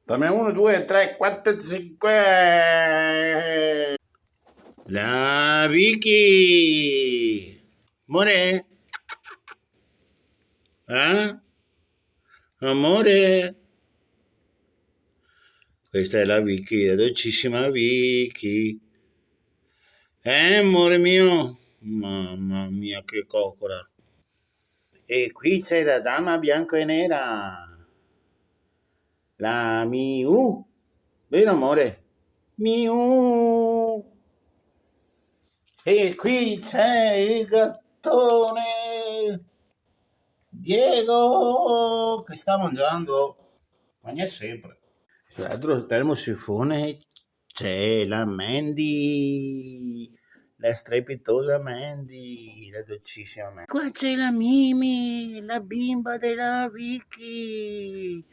Dammi 1, 2, 3, 4, 5. La Vicky. Amore? Eh? Amore? Questa è la Vicky, la dolcissima Vicky. Amore mio? Mamma mia, che coccola. E qui c'è la dama bianca e nera. La Miu. Vero amore? Miu. E qui c'è il gattone. Diego che sta mangiando. Mangia sempre. Sull'altro termosifone c'è la Mandy. La strepitosa Mandy, la dolcissima Mandy. Qua c'è la Mimi, la bimba della Vicky.